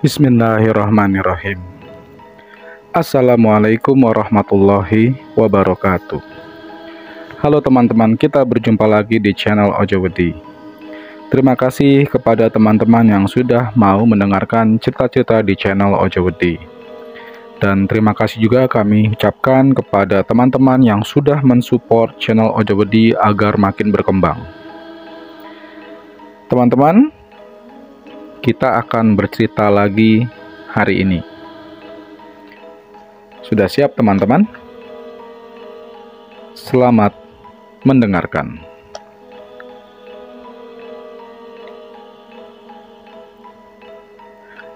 Bismillahirrahmanirrahim. Assalamualaikum warahmatullahi wabarakatuh. Halo teman-teman, kita berjumpa lagi di channel Ojowedi. Terima kasih kepada teman-teman yang sudah mau mendengarkan cerita-cerita di channel Ojowedi. Dan terima kasih juga kami ucapkan kepada teman-teman yang sudah mensupport channel Ojowedi agar makin berkembang. Teman-teman, kita akan bercerita lagi hari ini. Sudah siap teman-teman? Selamat mendengarkan.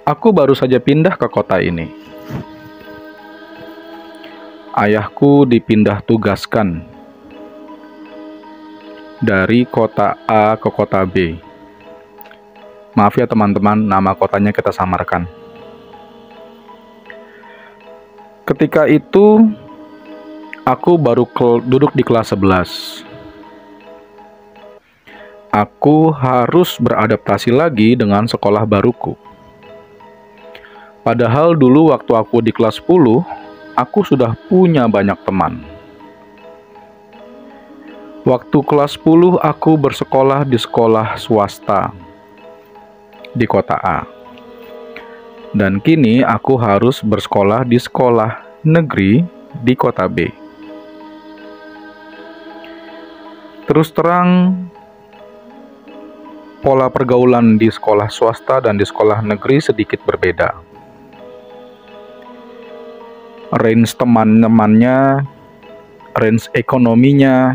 Aku baru saja pindah ke kota ini. Ayahku dipindah tugaskan dari kota A ke kota B. Maaf ya teman-teman, nama kotanya kita samarkan. Ketika itu, aku baru duduk di kelas 11. Aku harus beradaptasi lagi dengan sekolah baruku. Padahal dulu waktu aku di kelas 10, aku sudah punya banyak teman. Waktu kelas 10, aku bersekolah di sekolah swasta di kota A. Dan kini aku harus bersekolah di sekolah negeri di kota B. Terus terang, pola pergaulan di sekolah swasta dan di sekolah negeri sedikit berbeda. Range teman-temannya, range ekonominya,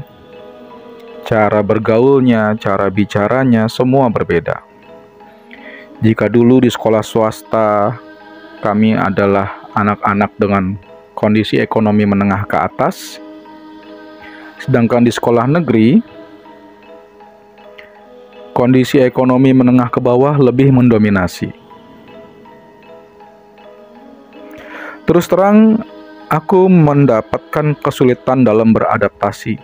cara bergaulnya, cara bicaranya, semua berbeda. Jika dulu di sekolah swasta, kami adalah anak-anak dengan kondisi ekonomi menengah ke atas, sedangkan di sekolah negeri, kondisi ekonomi menengah ke bawah lebih mendominasi. Terus terang, aku mendapatkan kesulitan dalam beradaptasi.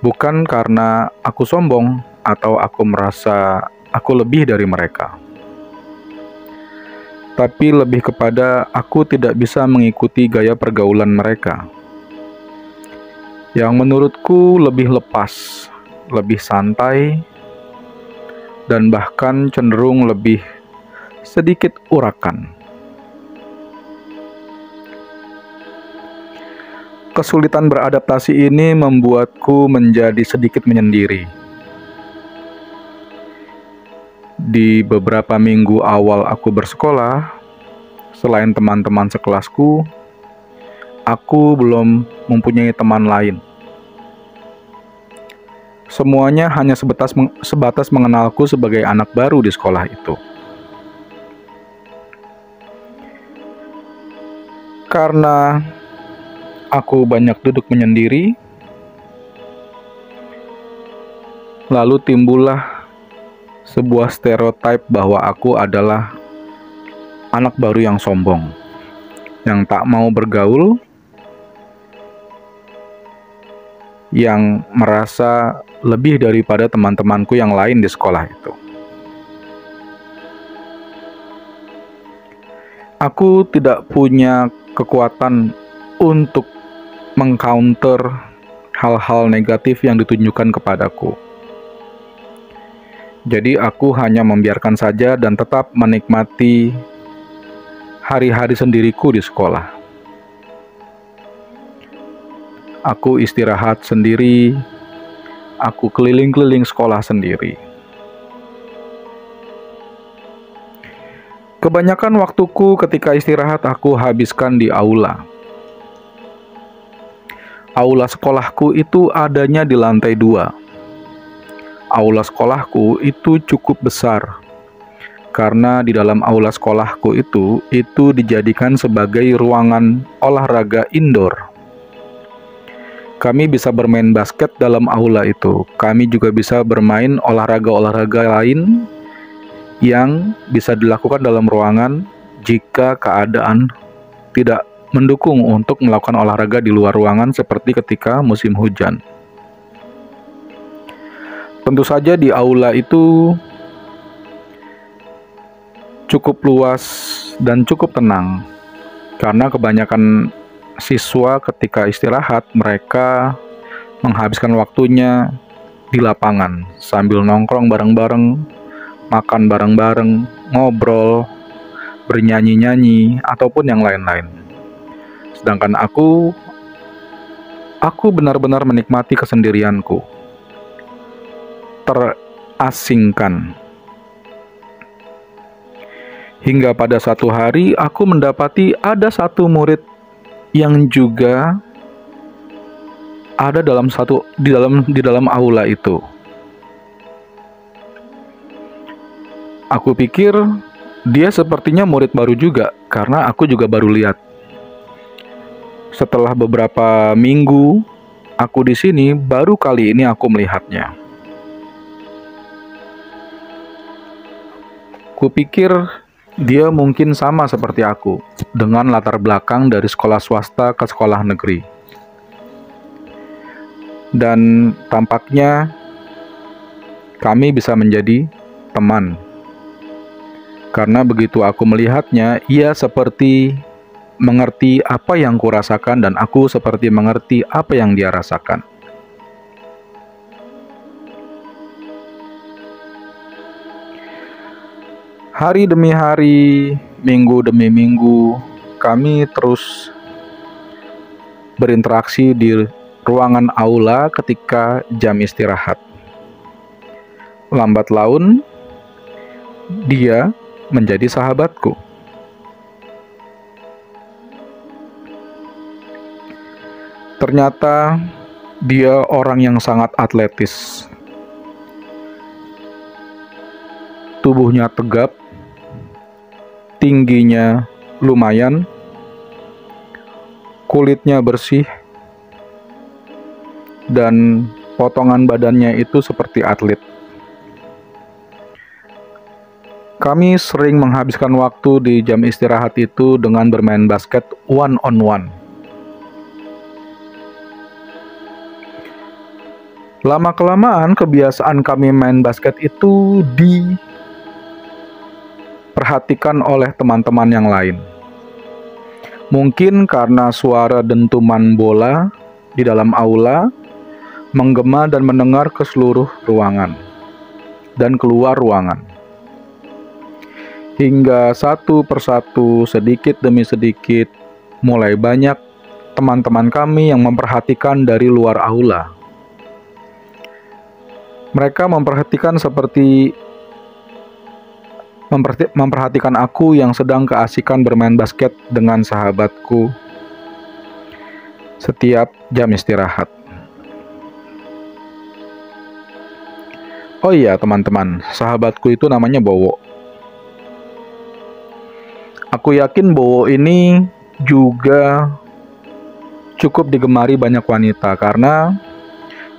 Bukan karena aku sombong atau aku merasa aku lebih dari mereka, tapi lebih kepada aku tidak bisa mengikuti gaya pergaulan mereka yang menurutku lebih lepas, lebih santai, dan bahkan cenderung lebih sedikit urakan. Kesulitan beradaptasi ini membuatku menjadi sedikit menyendiri. Di beberapa minggu awal aku bersekolah, selain teman-teman sekelasku, aku belum mempunyai teman lain. Semuanya hanya sebatas mengenalku sebagai anak baru di sekolah itu. Karena aku banyak duduk menyendiri, lalu timbullah sebuah stereotip bahwa aku adalah anak baru yang sombong, yang tak mau bergaul, yang merasa lebih daripada teman-temanku yang lain di sekolah itu. Aku tidak punya kekuatan untuk mengcounter hal-hal negatif yang ditunjukkan kepadaku. Jadi aku hanya membiarkan saja dan tetap menikmati hari-hari sendiriku di sekolah. Aku istirahat sendiri, aku keliling-keliling sekolah sendiri. Kebanyakan waktuku ketika istirahat aku habiskan di aula. Aula sekolahku itu adanya di lantai 2. Aula sekolahku itu cukup besar, karena di dalam aula sekolahku itu dijadikan sebagai ruangan olahraga indoor. Kami bisa bermain basket dalam aula itu. Kami juga bisa bermain olahraga-olahraga lain yang bisa dilakukan dalam ruangan jika keadaan tidak mendukung untuk melakukan olahraga di luar ruangan seperti ketika musim hujan. Tentu saja di aula itu cukup luas dan cukup tenang, karena kebanyakan siswa ketika istirahat mereka menghabiskan waktunya di lapangan sambil nongkrong bareng-bareng, makan bareng-bareng, ngobrol, bernyanyi-nyanyi, ataupun yang lain-lain. Sedangkan aku benar-benar menikmati kesendirianku, terasingkan. Hingga pada satu hari aku mendapati ada satu murid yang juga ada di dalam aula itu. Aku pikir dia sepertinya murid baru juga, karena aku juga baru lihat. Setelah beberapa minggu aku di sini, baru kali ini aku melihatnya. Kupikir dia mungkin sama seperti aku, dengan latar belakang dari sekolah swasta ke sekolah negeri. Dan tampaknya kami bisa menjadi teman. Karena begitu aku melihatnya, ia seperti mengerti apa yang kurasakan dan aku seperti mengerti apa yang dia rasakan. Hari demi hari, minggu demi minggu, kami terus berinteraksi di ruangan aula ketika jam istirahat. Lambat laun, dia menjadi sahabatku. Ternyata dia orang yang sangat atletis. Tubuhnya tegap, tingginya lumayan, kulitnya bersih, dan potongan badannya itu seperti atlet. Kami sering menghabiskan waktu di jam istirahat itu dengan bermain basket one on one. Lama-kelamaan kebiasaan kami main basket itu diperhatikan oleh teman-teman yang lain. Mungkin karena suara dentuman bola di dalam aula menggema dan mendengar ke seluruh ruangan dan keluar ruangan. Hingga satu persatu, sedikit demi sedikit, mulai banyak teman-teman kami yang memperhatikan dari luar aula. Mereka memperhatikan aku yang sedang keasikan bermain basket dengan sahabatku setiap jam istirahat. Oh iya teman-teman, sahabatku itu namanya Bowo. Aku yakin Bowo ini juga cukup digemari banyak wanita, karena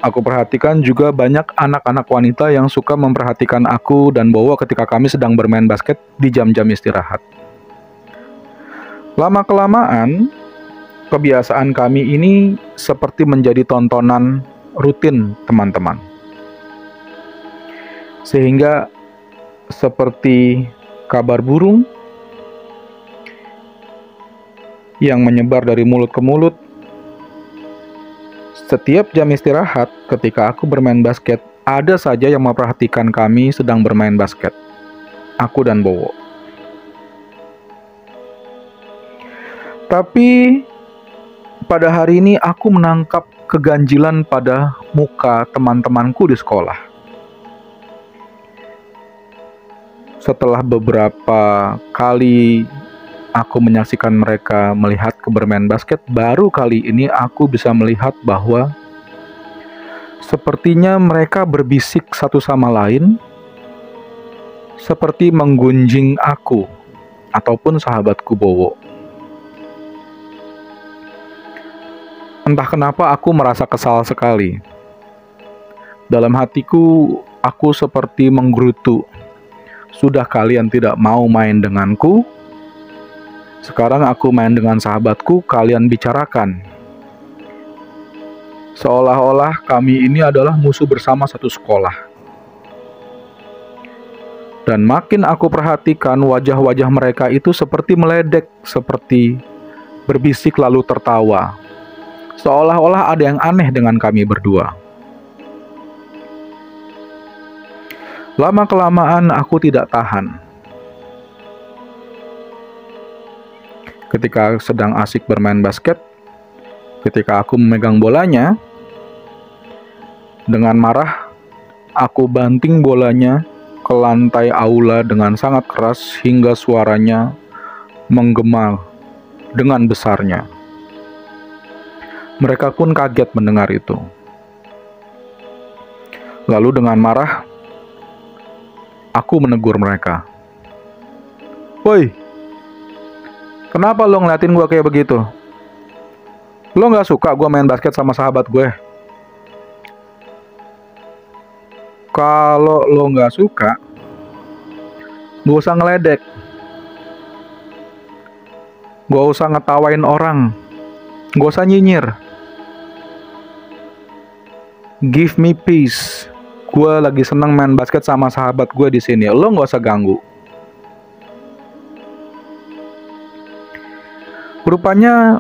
aku perhatikan juga banyak anak-anak wanita yang suka memperhatikan aku dan Bowo ketika kami sedang bermain basket di jam-jam istirahat. Lama-kelamaan, kebiasaan kami ini seperti menjadi tontonan rutin teman-teman. Sehingga seperti kabar burung yang menyebar dari mulut ke mulut, setiap jam istirahat ketika aku bermain basket, ada saja yang memperhatikan kami sedang bermain basket. Aku dan Bowo. Tapi pada hari ini aku menangkap keganjilan pada muka teman-temanku di sekolah. Setelah beberapa kali aku menyaksikan mereka melihat bermain basket, baru kali ini aku bisa melihat bahwa sepertinya mereka berbisik satu sama lain, seperti menggunjing aku ataupun sahabatku Bowo. Entah kenapa aku merasa kesal sekali. Dalam hatiku, aku seperti menggerutu. Sudah kalian tidak mau main denganku? Sekarang aku main dengan sahabatku, kalian bicarakan. Seolah-olah kami ini adalah musuh bersama satu sekolah. Dan makin aku perhatikan, wajah-wajah mereka itu seperti meledek, seperti berbisik lalu tertawa. Seolah-olah ada yang aneh dengan kami berdua. Lama-kelamaan aku tidak tahan. Ketika sedang asik bermain basket, ketika aku memegang bolanya, dengan marah, aku banting bolanya ke lantai aula dengan sangat keras hingga suaranya menggema dengan besarnya. Mereka pun kaget mendengar itu. Lalu dengan marah, aku menegur mereka. "Woi, kenapa lo ngeliatin gue kayak begitu? Lo gak suka gue main basket sama sahabat gue? Kalau lo gak suka, gak usah ngeledek, gak usah ngetawain orang, gak usah nyinyir. Give me peace. Gue lagi seneng main basket sama sahabat gue di sini. Lo gak usah ganggu." Rupanya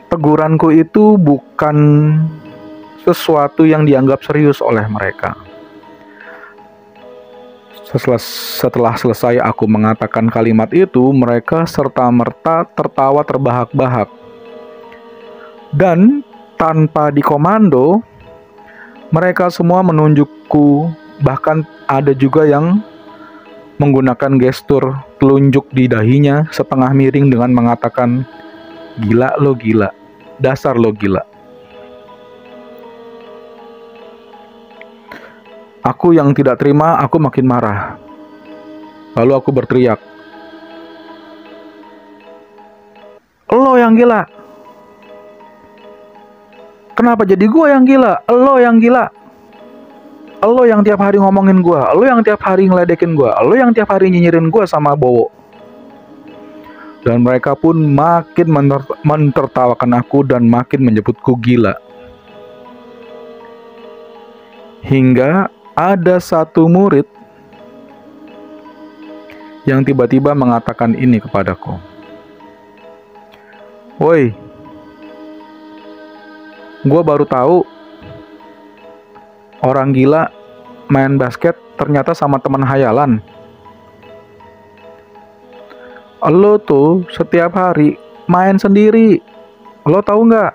teguranku itu bukan sesuatu yang dianggap serius oleh mereka. Setelah selesai aku mengatakan kalimat itu, mereka serta-merta tertawa terbahak-bahak. Dan tanpa dikomando, mereka semua menunjukku, bahkan ada juga yang menggunakan gestur telunjuk di dahinya setengah miring dengan mengatakan, "Gila lo, gila. Dasar lo gila." Aku yang tidak terima, aku makin marah. Lalu aku berteriak, "Lo yang gila. Kenapa jadi gue yang gila? Lo yang gila. Lo yang tiap hari ngomongin gue. Lo yang tiap hari ngeledekin gue. Lo yang tiap hari nyinyirin gue sama Bowo." Dan mereka pun makin mentertawakan aku dan makin menyebutku gila. Hingga ada satu murid yang tiba-tiba mengatakan ini kepadaku. "Woi, gue baru tahu orang gila main basket ternyata sama teman hayalan. Lo tuh setiap hari main sendiri. Lo tahu nggak?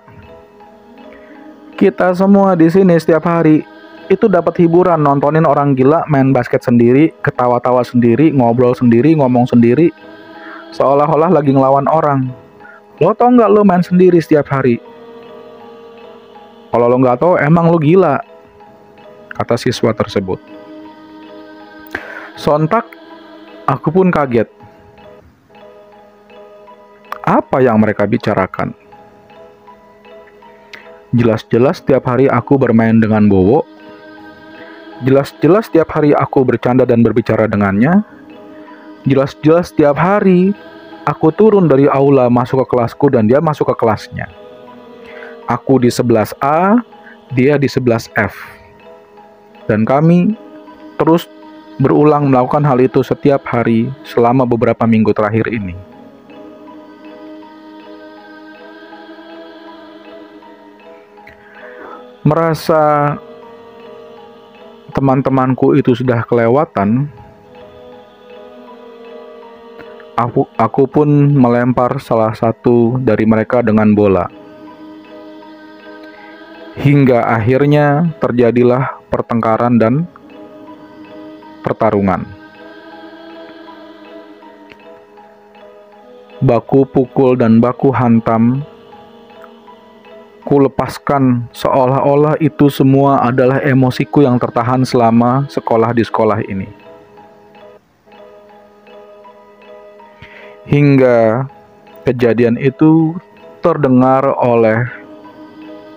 Kita semua di sini setiap hari itu dapat hiburan nontonin orang gila main basket sendiri, ketawa-tawa sendiri, ngobrol sendiri, ngomong sendiri, seolah-olah lagi ngelawan orang. Lo tau nggak lo main sendiri setiap hari? Kalau lo nggak tahu, emang lo gila," kata siswa tersebut. Sontak, aku pun kaget. Apa yang mereka bicarakan? Jelas-jelas setiap hari aku bermain dengan Bowo. Jelas-jelas setiap hari aku bercanda dan berbicara dengannya. Jelas-jelas setiap hari aku turun dari aula masuk ke kelasku dan dia masuk ke kelasnya. Aku di 11A, dia di 11F. Dan kami terus berulang melakukan hal itu setiap hari selama beberapa minggu terakhir ini. Merasa teman-temanku itu sudah kelewatan, aku pun melempar salah satu dari mereka dengan bola. Hingga akhirnya terjadilah pertengkaran dan pertarungan. Baku pukul dan baku hantam, ku lepaskan seolah-olah itu semua adalah emosiku yang tertahan selama sekolah di sekolah ini. Hingga kejadian itu terdengar oleh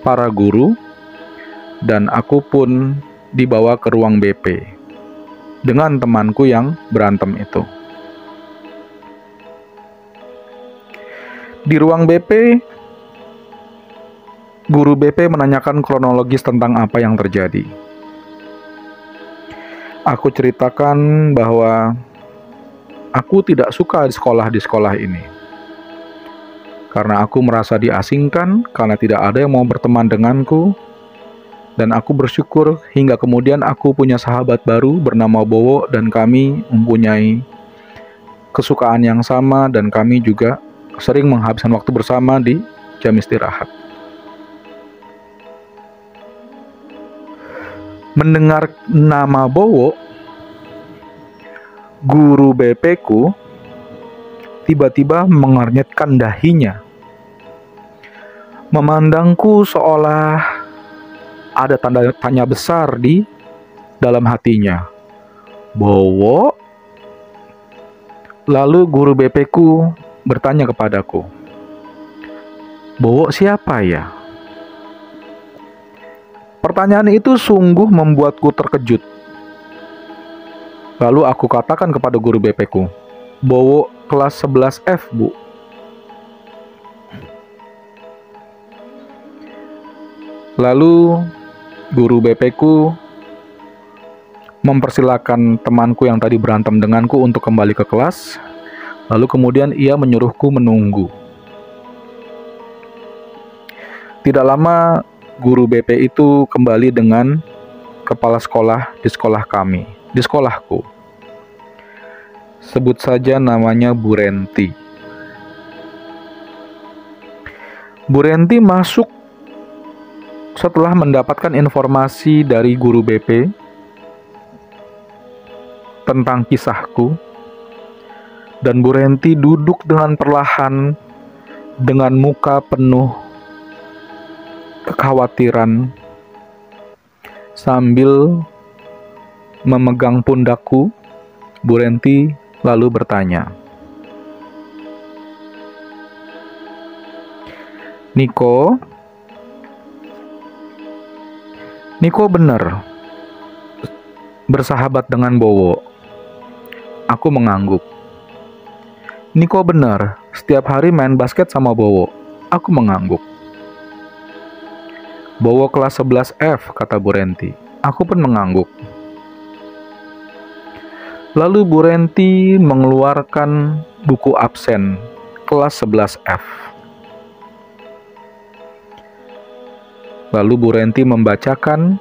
para guru dan aku pun dibawa ke ruang BP dengan temanku yang berantem itu. Di ruang BP, guru BP menanyakan kronologis tentang apa yang terjadi. Aku ceritakan bahwa aku tidak suka di sekolah ini. Karena aku merasa diasingkan, karena tidak ada yang mau berteman denganku. Dan aku bersyukur hingga kemudian aku punya sahabat baru bernama Bowo, dan kami mempunyai kesukaan yang sama, dan kami juga sering menghabiskan waktu bersama di jam istirahat. Mendengar nama Bowo, guru BP ku tiba-tiba mengernyitkan dahinya, memandangku seolah ada tanda tanya besar di dalam hatinya. Bowo? Lalu guru BP ku bertanya kepadaku, Bowo siapa ya? Pertanyaan itu sungguh membuatku terkejut. Lalu aku katakan kepada guru BP ku, Bowo kelas 11F, Bu. Lalu guru BP ku mempersilahkan temanku yang tadi berantem denganku untuk kembali ke kelas. Lalu kemudian ia menyuruhku menunggu. Tidak lama guru BP itu kembali dengan kepala sekolah di sekolah kami, di sekolahku. Sebut saja namanya Bu Renti. Bu Renti masuk setelah mendapatkan informasi dari guru BP tentang kisahku, dan Bu Renti duduk dengan perlahan dengan muka penuh kekhawatiran sambil memegang pundakku. Bu Renti lalu bertanya, Niko benar bersahabat dengan Bowo? Aku mengangguk. Niko benar setiap hari main basket sama Bowo? Aku mengangguk. Bowo kelas 11F, kata Bu Renti. Aku pun mengangguk. Lalu Bu Renti mengeluarkan buku absen kelas 11F. Lalu Bu Renti membacakan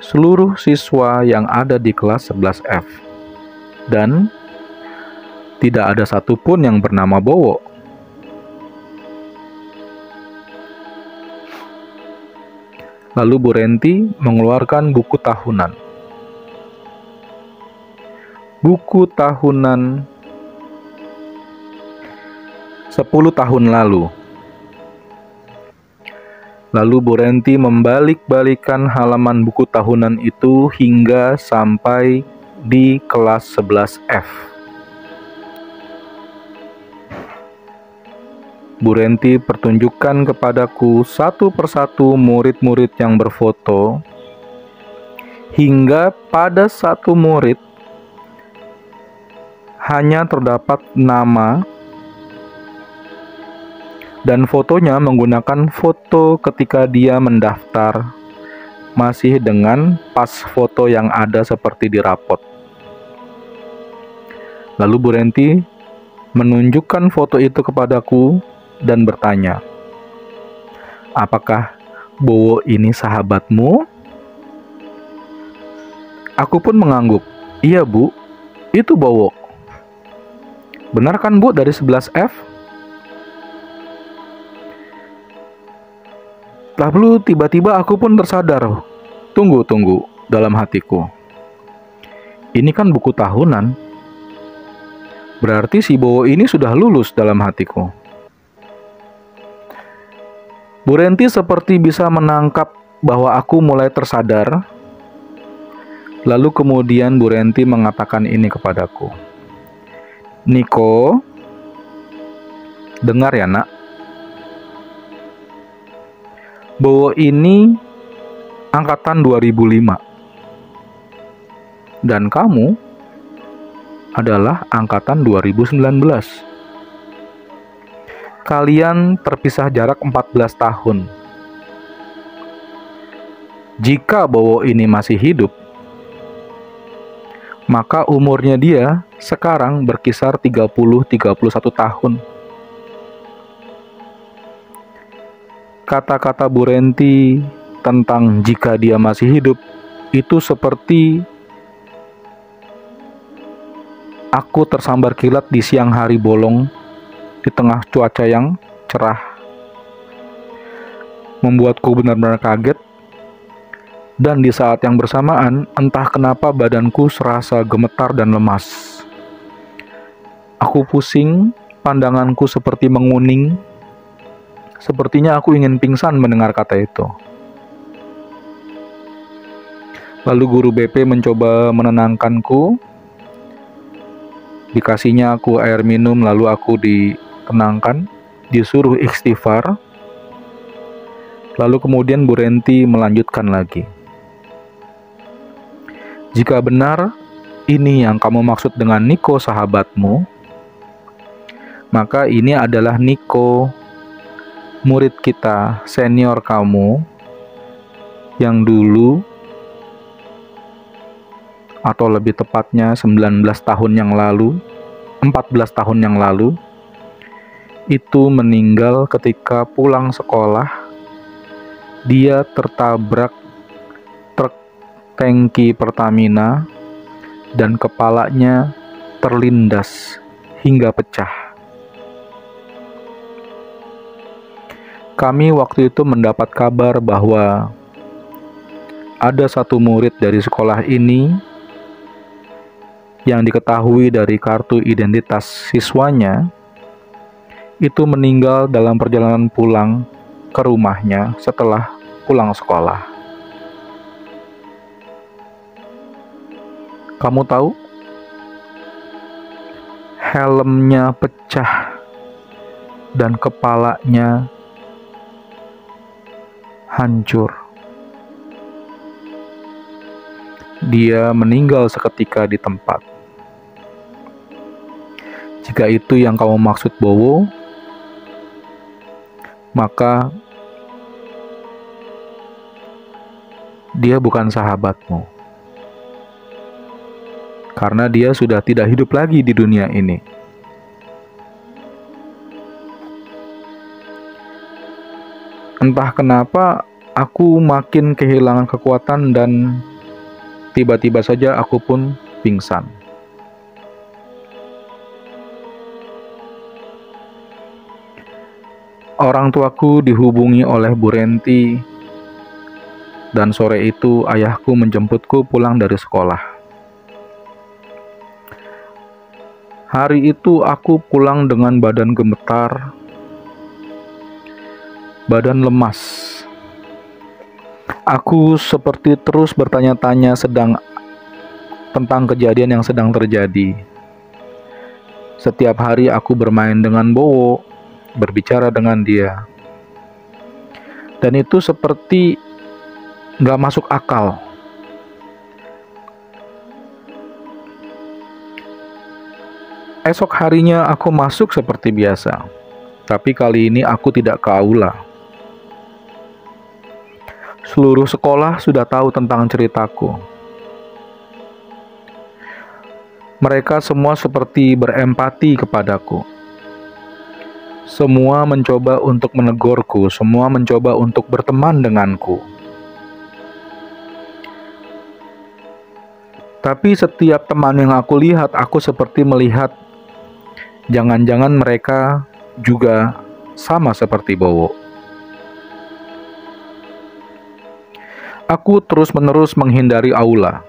seluruh siswa yang ada di kelas 11F. Dan tidak ada satupun yang bernama Bowo. Lalu Bu Renti mengeluarkan buku tahunan. Buku tahunan 10 tahun lalu. Lalu Bu Renti membalik-balikan halaman buku tahunan itu hingga sampai di kelas 11F. Bu Renti pertunjukkan kepadaku satu persatu murid-murid yang berfoto, hingga pada satu murid hanya terdapat nama dan fotonya menggunakan foto ketika dia mendaftar, masih dengan pas foto yang ada seperti di rapot. Lalu Bu Renti menunjukkan foto itu kepadaku dan bertanya, apakah Bowo ini sahabatmu? Aku pun mengangguk. Iya Bu, itu Bowo. Benar kan Bu dari 11F? Lalu tiba-tiba aku pun tersadar. Tunggu dalam hatiku. Ini kan buku tahunan. Berarti si Bowo ini sudah lulus dalam hatiku. Bu Renti seperti bisa menangkap bahwa aku mulai tersadar. Lalu kemudian Bu Renti mengatakan ini kepadaku. Niko, dengar ya nak. Bowo ini angkatan 2005. Dan kamu adalah angkatan 2019. Kalian terpisah jarak 14 tahun. Jika Bowo ini masih hidup, maka umurnya dia sekarang berkisar 30-31 tahun. Kata-kata Bu Renti tentang jika dia masih hidup itu seperti aku tersambar kilat di siang hari bolong di tengah cuaca yang cerah. Membuatku benar-benar kaget, dan di saat yang bersamaan entah kenapa badanku serasa gemetar dan lemas. Aku pusing, pandanganku seperti menguning. Sepertinya aku ingin pingsan mendengar kata itu. Lalu guru BP mencoba menenangkanku. Dikasihnya aku air minum, lalu aku ditenangkan, disuruh istighfar. Lalu kemudian Bu Renti melanjutkan lagi. Jika benar ini yang kamu maksud dengan Niko sahabatmu, maka ini adalah Niko, murid kita, senior kamu, yang dulu, atau lebih tepatnya 19 tahun yang lalu, 14 tahun yang lalu, itu meninggal ketika pulang sekolah. Dia tertabrak truk tangki Pertamina dan kepalanya terlindas hingga pecah. Kami waktu itu mendapat kabar bahwa ada satu murid dari sekolah ini yang diketahui dari kartu identitas siswanya itu meninggal dalam perjalanan pulang ke rumahnya setelah pulang sekolah. Kamu tahu? Helmnya pecah dan kepalanya hancur. Dia meninggal seketika di tempat. Jika itu yang kamu maksud, Bowo, maka dia bukan sahabatmu. Karena dia sudah tidak hidup lagi di dunia ini. Entah kenapa aku makin kehilangan kekuatan dan tiba-tiba saja aku pun pingsan. Orang tuaku dihubungi oleh Bu Renti, dan sore itu ayahku menjemputku pulang dari sekolah. Hari itu aku pulang dengan badan gemetar, badan lemas. Aku seperti terus bertanya-tanya tentang kejadian yang sedang terjadi. Setiap hari aku bermain dengan Bowo, berbicara dengan dia. Dan itu seperti gak masuk akal. Esok harinya aku masuk seperti biasa. Tapi kali ini aku tidak ke aula. Seluruh sekolah sudah tahu tentang ceritaku. Mereka semua seperti berempati kepadaku. Semua mencoba untuk menegurku, semua mencoba untuk berteman denganku. Tapi setiap teman yang aku lihat, aku seperti melihat jangan-jangan mereka juga sama seperti Bowo. Aku terus-menerus menghindari aula.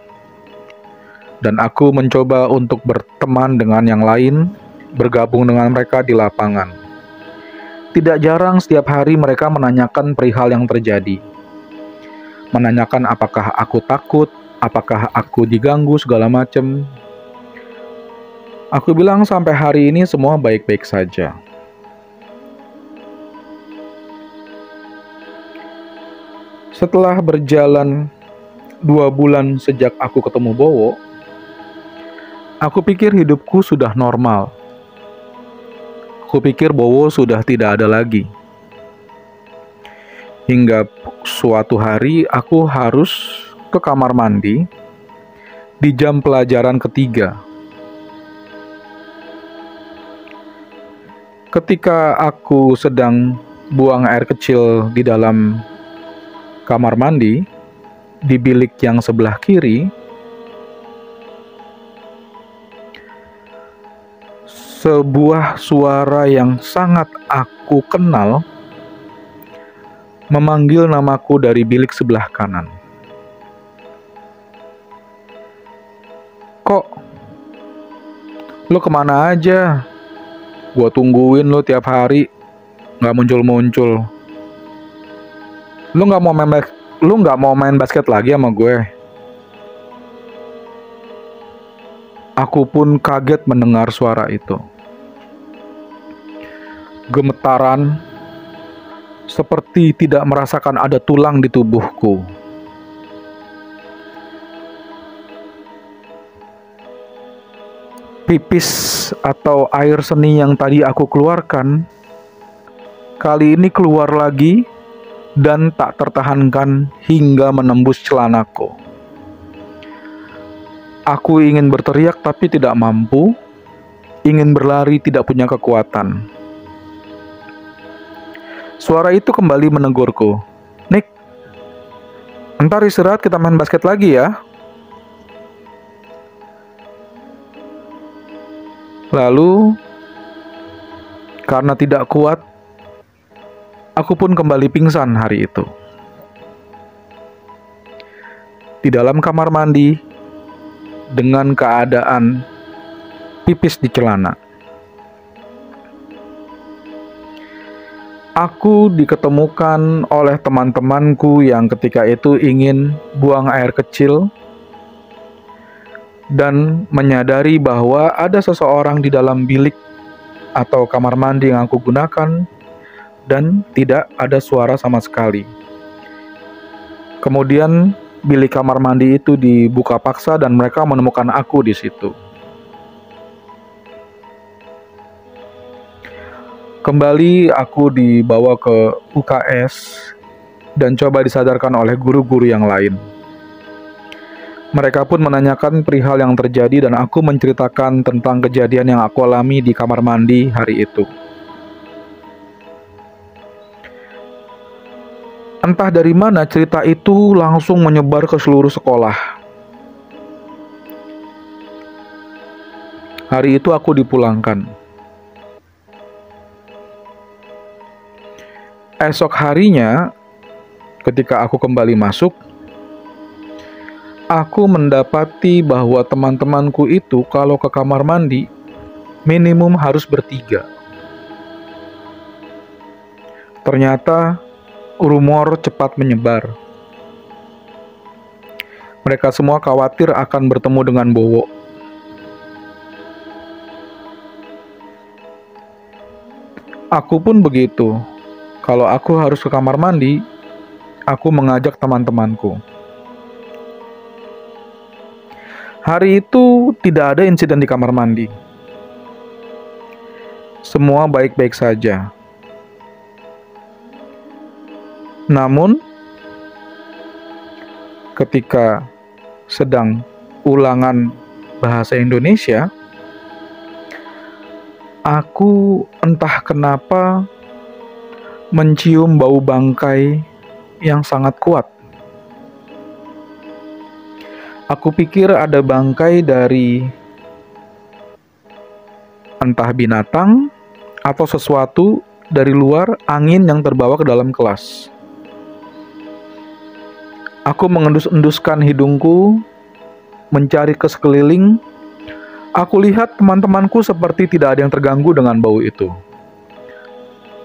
Dan aku mencoba untuk berteman dengan yang lain, bergabung dengan mereka di lapangan. Tidak jarang setiap hari mereka menanyakan perihal yang terjadi. Menanyakan apakah aku takut, apakah aku diganggu, segala macam. Aku bilang sampai hari ini semua baik-baik saja. Setelah berjalan 2 bulan sejak aku ketemu Bowo, aku pikir hidupku sudah normal. Aku pikir Bowo sudah tidak ada lagi. Hingga suatu hari aku harus ke kamar mandi di jam pelajaran ketiga. Ketika aku sedang buang air kecil di dalam kamar mandi, di bilik yang sebelah kiri, sebuah suara yang sangat aku kenal memanggil namaku dari bilik sebelah kanan. "Kok, lo kemana aja? Gua tungguin lo tiap hari, nggak muncul-muncul. Lo nggak mau main basket lagi sama gue?" Aku pun kaget mendengar suara itu. Gemetaran, seperti tidak merasakan ada tulang di tubuhku. Pipis atau air seni yang tadi aku keluarkan, kali ini keluar lagi dan tak tertahankan hingga menembus celanaku. Aku ingin berteriak tapi tidak mampu, ingin berlari tidak punya kekuatan. Suara itu kembali menegurku. "Nick, ntar istirahat kita main basket lagi ya." Lalu, karena tidak kuat, aku pun kembali pingsan hari itu. Di dalam kamar mandi, dengan keadaan pipis di celana. Aku diketemukan oleh teman-temanku yang ketika itu ingin buang air kecil dan menyadari bahwa ada seseorang di dalam bilik atau kamar mandi yang aku gunakan dan tidak ada suara sama sekali. Kemudian bilik kamar mandi itu dibuka paksa dan mereka menemukan aku di situ. Kembali aku dibawa ke UKS dan coba disadarkan oleh guru-guru yang lain. Mereka pun menanyakan perihal yang terjadi dan aku menceritakan tentang kejadian yang aku alami di kamar mandi hari itu. Entah dari mana cerita itu langsung menyebar ke seluruh sekolah. Hari itu aku dipulangkan. Esok harinya, ketika aku kembali masuk, aku mendapati bahwa teman-temanku itu kalau ke kamar mandi, minimum harus bertiga. Ternyata, rumor cepat menyebar. Mereka semua khawatir akan bertemu dengan Bowo. Aku pun begitu. Kalau aku harus ke kamar mandi, aku mengajak teman-temanku. Hari itu tidak ada insiden di kamar mandi. Semua baik-baik saja. Namun, ketika sedang ulangan bahasa Indonesia, aku entah kenapa mencium bau bangkai yang sangat kuat. Aku pikir ada bangkai dari entah binatang atau sesuatu dari luar angin yang terbawa ke dalam kelas. Aku mengendus-enduskan hidungku, mencari ke sekeliling. Aku lihat teman-temanku seperti tidak ada yang terganggu dengan bau itu.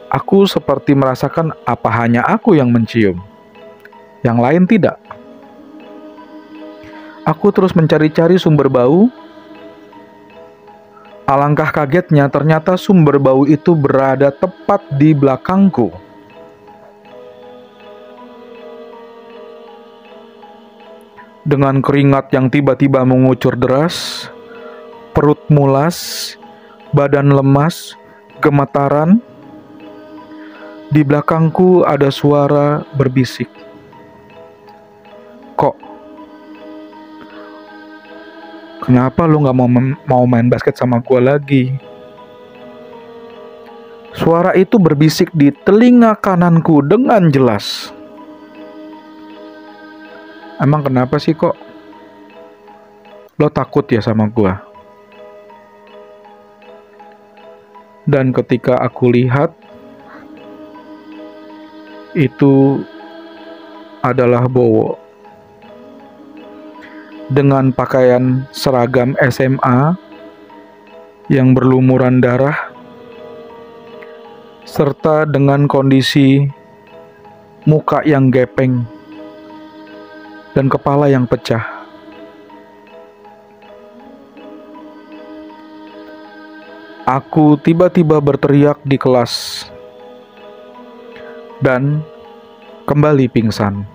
Aku seperti merasakan apa hanya aku yang mencium, yang lain tidak. Aku terus mencari-cari sumber bau. Alangkah kagetnya, ternyata sumber bau itu berada tepat di belakangku. Dengan keringat yang tiba-tiba mengucur deras, perut mulas, badan lemas, gemetaran. Di belakangku ada suara berbisik. "Kok, Kenapa lu gak mau main basket sama gue lagi? Suara itu berbisik di telinga kananku dengan jelas. Emang kenapa sih kok? Lo takut ya sama gue? Dan ketika aku lihat, itu adalah Bowo dengan pakaian seragam SMA yang berlumuran darah, serta dengan kondisi muka yang gepeng dan kepala yang pecah. Aku tiba-tiba berteriak di kelas dan kembali pingsan.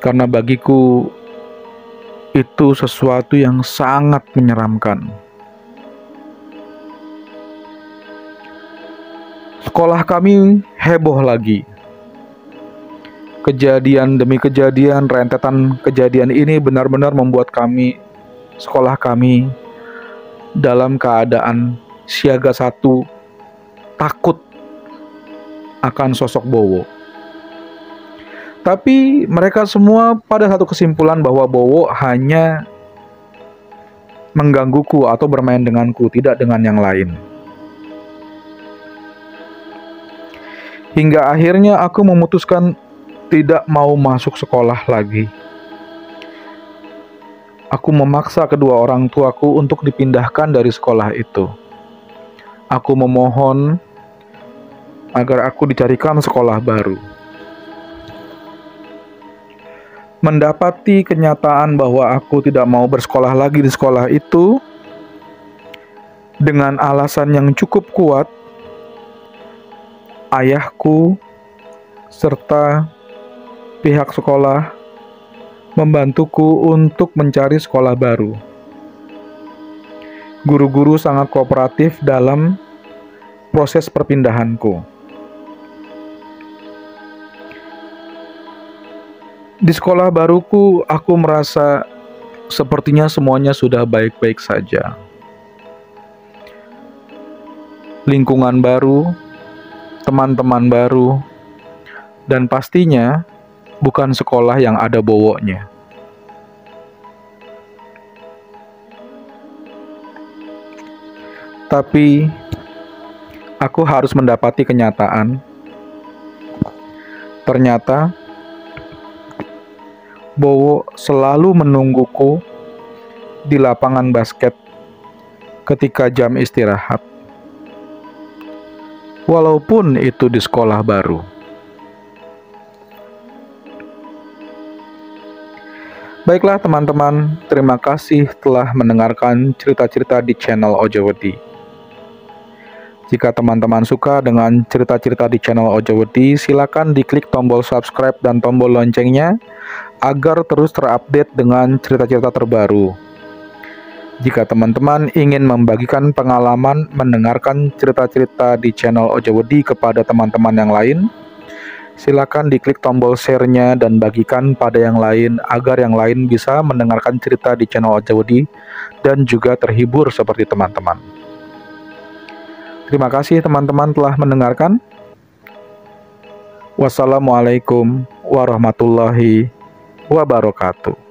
Karena bagiku itu sesuatu yang sangat menyeramkan. Sekolah kami heboh lagi. Kejadian demi kejadian, rentetan kejadian ini benar-benar membuat sekolah kami dalam keadaan siaga 1, takut akan sosok Bowo. Tapi mereka semua pada satu kesimpulan bahwa Bowo hanya menggangguku atau bermain denganku, tidak dengan yang lain. Hingga akhirnya aku memutuskan tidak mau masuk sekolah lagi. Aku memaksa kedua orang tuaku untuk dipindahkan dari sekolah itu. Aku memohon agar aku dicarikan sekolah baru. Mendapati kenyataan bahwa aku tidak mau bersekolah lagi di sekolah itu, dengan alasan yang cukup kuat, ayahku serta pihak sekolah membantuku untuk mencari sekolah baru. Guru-guru sangat kooperatif dalam proses perpindahanku. Di sekolah baruku, aku merasa sepertinya semuanya sudah baik-baik saja. Lingkungan baru, teman-teman baru, dan pastinya bukan sekolah yang ada Bowonya. Tapi aku harus mendapati kenyataan. Ternyata Bowo selalu menungguku di lapangan basket ketika jam istirahat. Walaupun itu di sekolah baru. Baiklah teman-teman, terima kasih telah mendengarkan cerita-cerita di channel Ojowedi. Jika teman-teman suka dengan cerita-cerita di channel Ojowedi, silakan diklik tombol subscribe dan tombol loncengnya agar terus terupdate dengan cerita-cerita terbaru. Jika teman-teman ingin membagikan pengalaman mendengarkan cerita-cerita di channel Ojowedi kepada teman-teman yang lain, silakan diklik tombol share-nya dan bagikan pada yang lain agar yang lain bisa mendengarkan cerita di channel Ojowedi dan juga terhibur seperti teman-teman. Terima kasih teman-teman telah mendengarkan. Wassalamualaikum warahmatullahi wabarakatuh.